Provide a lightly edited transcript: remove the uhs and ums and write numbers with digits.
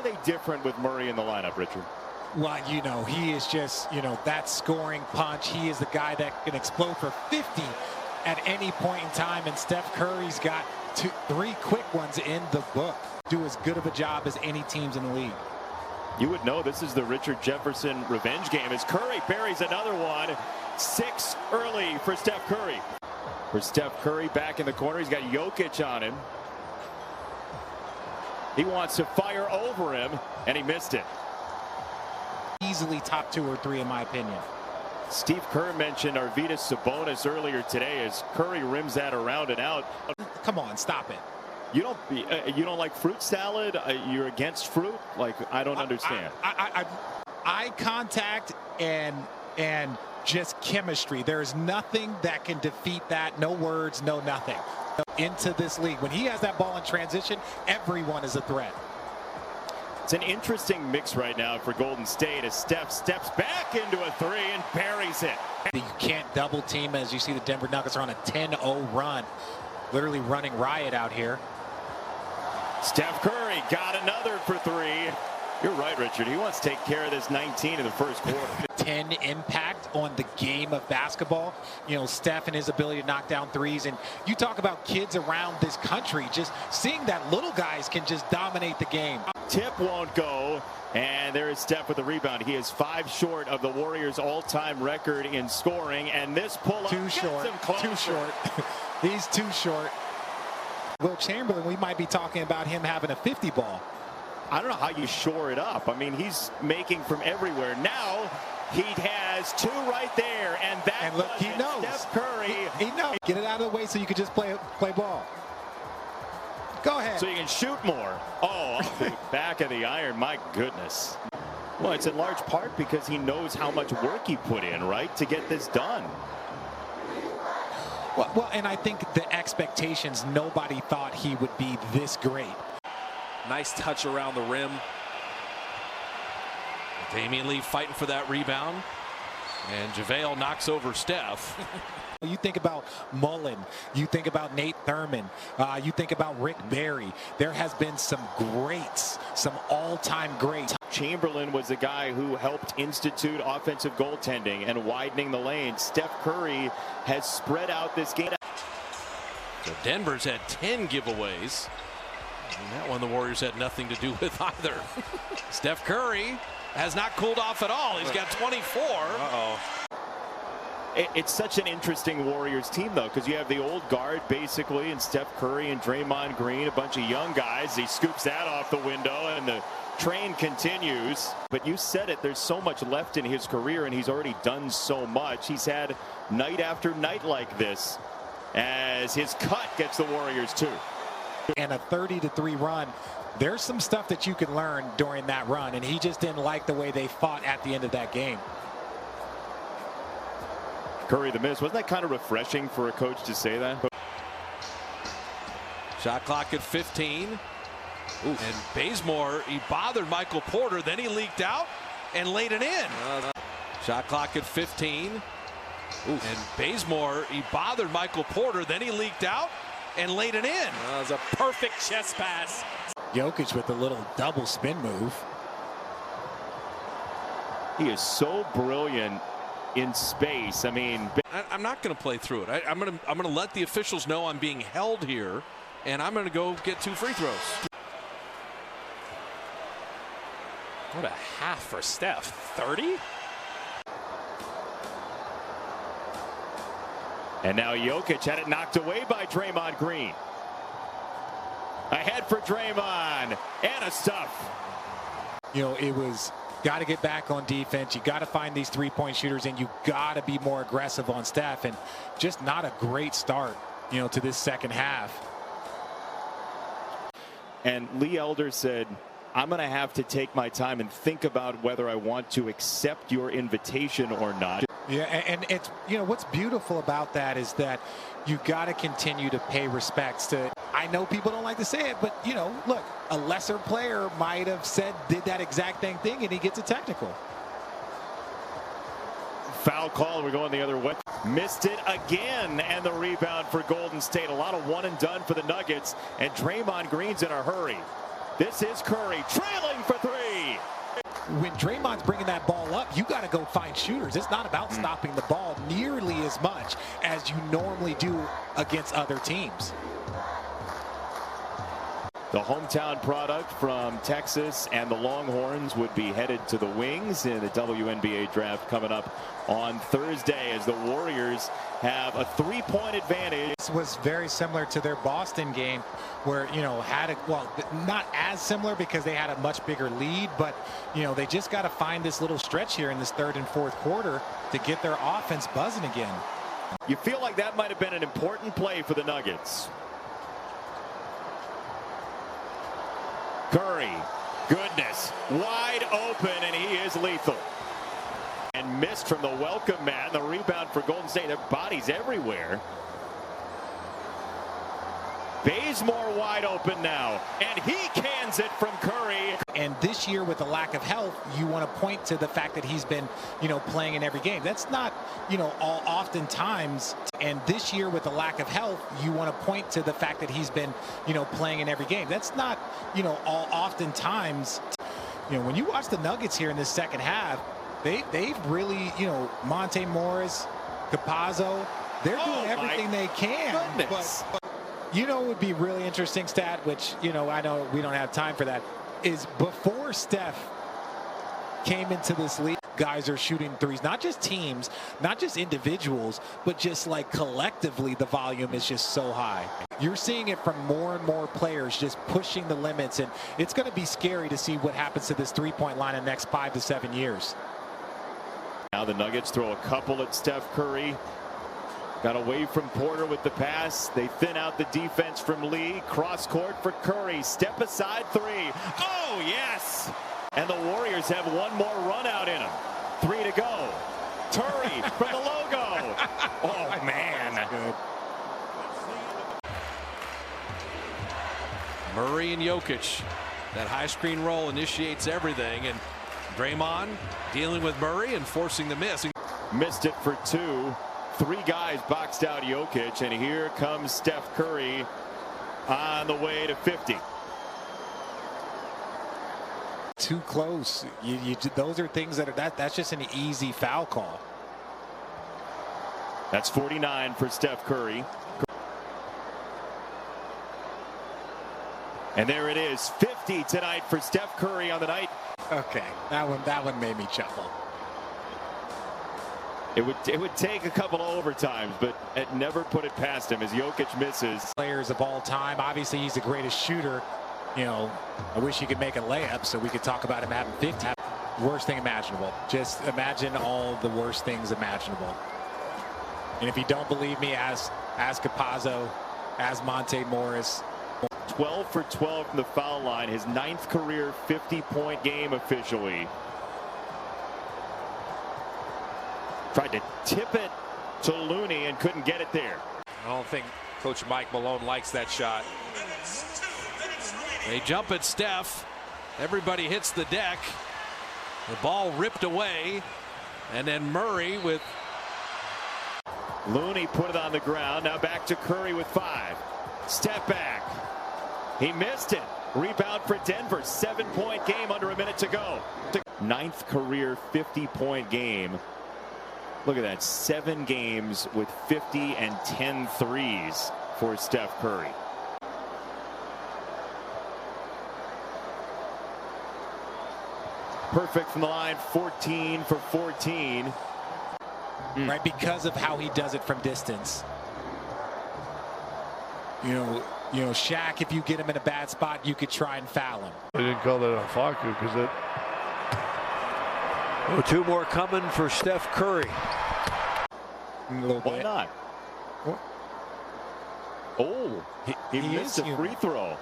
they different with Murray in the lineup, Richard? Well, you know, he is just, you know, that scoring punch. He is the guy that can explode for 50 at any point in time. And Steph Curry's got 3 quick ones in the book. Do as good of a job as any teams in the league. You would know this is the Richard Jefferson revenge game as Curry buries another one. 6 early for Steph Curry. For Steph Curry back in the corner, he's got Jokic on him. He wants to fire over him, and he missed it. Easily top 2 or 3 in my opinion. Steve Kerr mentioned Arvydas Sabonis earlier today as Curry rims that around and out. Come on, stop it. You don't like fruit salad? You're against fruit? Like, I don't understand. Eye contact and just chemistry. There is nothing that can defeat that. No words, no nothing. Into this league, when he has that ball in transition, everyone is a threat. It's an interesting mix right now for Golden State as Steph steps back into a 3 and buries it. You can't double team as you see the Denver Nuggets are on a 10-0 run. Literally running riot out here. Steph Curry got another for 3. You're right, Richard. He wants to take care of this 19 in the first quarter. 10 impact on the game of basketball. You know, Steph and his ability to knock down threes. And you talk about kids around this country, just seeing that little guys can just dominate the game. Tip won't go. And there is Steph with the rebound. He is 5 short of the Warriors' all-time record in scoring. And this pull-up too short. Too short. He's too short. Will Chamberlain, we might be talking about him having a 50 ball. I don't know how you shore it up. I mean, he's making from everywhere. Now he has 2 right there, and that. And look, he knows. Steph Curry. He knows. Get it out of the way so you can just play ball. Go ahead. So you can shoot more. Oh, off the back of the iron. My goodness. Well, it's in large part because he knows how much work he put in, right, to get this done. Well, and I think the expectations, nobody thought he would be this great. Nice touch around the rim. Damian Lee fighting for that rebound. And JaVale knocks over Steph. You think about Mullen, you think about Nate Thurman, you think about Rick Barry. There has been some greats, some all-time greats. Chamberlain was the guy who helped institute offensive goaltending and widening the lane. Steph Curry has spread out this game. So Denver's had 10 giveaways. And that one the Warriors had nothing to do with either. Steph Curry has not cooled off at all. He's got 24. Uh-oh. It's such an interesting Warriors team, though, because you have the old guard, basically, and Steph Curry and Draymond Green, a bunch of young guys. He scoops that off the window, and the train continues. But you said it, there's so much left in his career, and he's already done so much. He's had night after night like this as his cut gets the Warriors, too. And a 30-3 run. There's some stuff that you can learn during that run, and he just didn't like the way they fought at the end of that game. Curry the miss. Wasn't that kind of refreshing for a coach to say that? Shot clock at 15. Oof. And Bazemore, he bothered Michael Porter, then he leaked out and laid it in. Shot clock at 15. Oof. And Bazemore, he bothered Michael Porter, then he leaked out and laid it in. That was a perfect chest pass. Jokic with a little double spin move. He is so brilliant in space. I mean, I'm not going to play through it. I'm going to let the officials know I'm being held here, and I'm going to go get 2 free throws. What a half for Steph. 30? And now Jokic had it knocked away by Draymond Green. Ahead for Draymond and a stuff. You know, it was got to get back on defense. You got to find these 3-point shooters, and you got to be more aggressive on Steph. And just not a great start, you know, to this second half. And Lee Elder said, I'm going to have to take my time and think about whether I want to accept your invitation or not. Yeah, and it's, you know, what's beautiful about that is that you got to continue to pay respects to, I know people don't like to say it, but, you know, look, a lesser player might have did that exact thing, and he gets a technical. Foul call, we're going the other way. Missed it again, and the rebound for Golden State. A lot of one and done for the Nuggets, and Draymond Green's in a hurry. This is Curry trailing for go find shooters. It's not about stopping the ball nearly as much as you normally do against other teams. The hometown product from Texas and the Longhorns would be headed to the Wings in the WNBA draft coming up on Thursday, as the Warriors have a 3-point advantage. This was very similar to their Boston game, where, you know, well, not as similar because they had a much bigger lead, but, you know, they just got to find this little stretch here in this third and fourth quarter to get their offense buzzing again. You feel like that might have been an important play for the Nuggets. Curry, goodness, wide open, and he is lethal. And missed from the welcome mat. The rebound for Golden State. Their bodies everywhere. Bazemore wide open now, and he cans it from Curry. And this year, with the lack of health, you want to point to the fact that he's been, you know, playing in every game. That's not, you know, oftentimes. And this year, with the lack of health, you want to point to the fact that he's been, you know, playing in every game. That's not, you know, oftentimes. You know, when you watch the Nuggets here in this second half, they've really, you know, Monte Morris, Capazzo, they're doing everything they can. But you know, it would be really interesting stat, which, you know, I know we don't have time for that, is before Steph came into this league, guys are shooting threes, not just teams, not just individuals, but just like collectively, the volume is just so high. You're seeing it from more and more players just pushing the limits, and it's going to be scary to see what happens to this three-point line in the next 5 to 7 years. Now the Nuggets throw a couple at Steph Curry. Got away from Porter with the pass. They thin out the defense from Lee. Cross court for Curry. Step aside three. Oh, yes! And the Warriors have one more run out in them. 3 to go. Curry from the logo. Oh, man. Good. Murray and Jokic. That high screen roll initiates everything. And Draymond dealing with Murray and forcing the miss. Missed it for 2. 3 guys boxed out Jokic, and here comes Steph Curry on the way to 50. Too close. Those are things that are that's just an easy foul call. That's 49 for Steph Curry. And there it is, 50 tonight for Steph Curry on the night. Okay, that one made me chuckle. It would take a couple of overtimes, but it never put it past him as Jokic misses. Players of all time. Obviously, he's the greatest shooter. You know, I wish he could make a layup so we could talk about him having 50. Worst thing imaginable. Just imagine all the worst things imaginable. And if you don't believe me, ask Capazzo, ask Monte Morris. 12 for 12 from the foul line. His 9th career 50-point game officially. Tried to tip it to Looney and couldn't get it there. I don't think Coach Mike Malone likes that shot. They jump at Steph. Everybody hits the deck. The ball ripped away. And then Murray with... Looney put it on the ground. Now back to Curry with 5. Step back. He missed it. Rebound for Denver. 7-point game under a minute to go. 9th career 50-point game. Look at that, 7 games with 50 and 10 threes for Steph Curry. Perfect from the line, 14 for 14. Right, because of how he does it from distance. You know, Shaq, if you get him in a bad spot, you could try and foul him. They didn't call that on Facu because it. Oh, 2 more coming for Steph Curry. Why not? What? Oh, he missed a free throw.